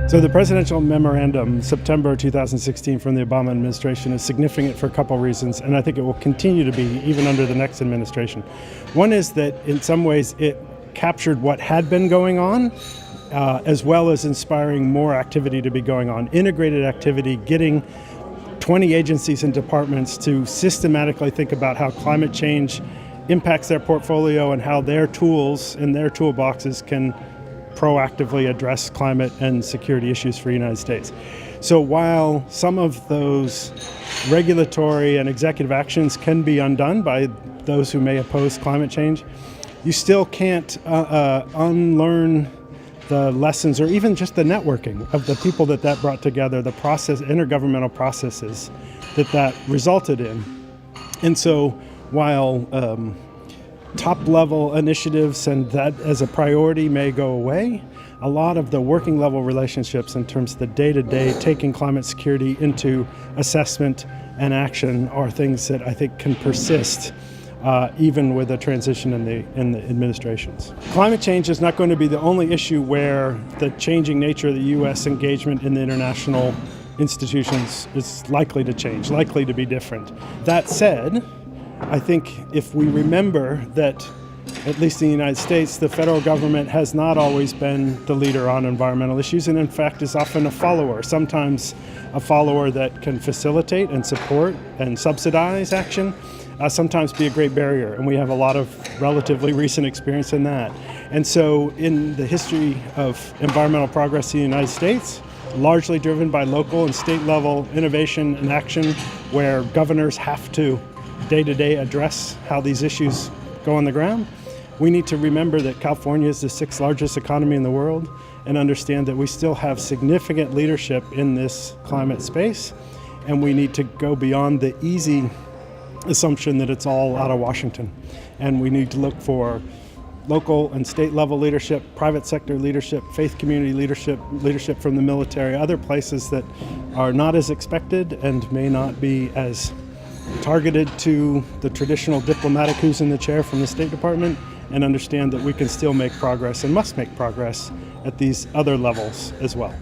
So the presidential memorandum, September 2016, from the Obama administration is significant for a couple of reasons, and I think it will continue to be even under the next administration. One is that in some ways it captured what had been going on, as well as inspiring more activity to be going on. Integrated activity, getting 20 agencies and departments to systematically think about how climate change impacts their portfolio and how their tools and their toolboxes can proactively address climate and security issues for the United States. So while some of those regulatory and executive actions can be undone by those who may oppose climate change, you still can't unlearn the lessons or even just the networking of the people that brought together, the process, intergovernmental processes that resulted in. And so while top-level initiatives and that as a priority may go away, a lot of the working-level relationships in terms of the day-to-day taking climate security into assessment and action are things that I think can persist even with a transition in the administrations. Climate change is not going to be the only issue where the changing nature of the U.S. engagement in the international institutions is likely to change, likely to be different. That said, I think if we remember that, at least in the United States, the federal government has not always been the leader on environmental issues and in fact is often a follower, sometimes a follower that can facilitate and support and subsidize action, sometimes be a great barrier, and we have a lot of relatively recent experience in that. And so in the history of environmental progress in the United States, largely driven by local and state level innovation and action where governors have to day-to-day address how these issues go on the ground, we need to remember that California is the 6th largest economy in the world and understand that we still have significant leadership in this climate space, and we need to go beyond the easy assumption that it's all out of Washington. And we need to look for local and state level leadership, private sector leadership, faith community leadership, leadership from the military, other places that are not as expected and may not be as targeted to the traditional diplomatic who's in the chair from the State Department, and understand that we can still make progress and must make progress at these other levels as well.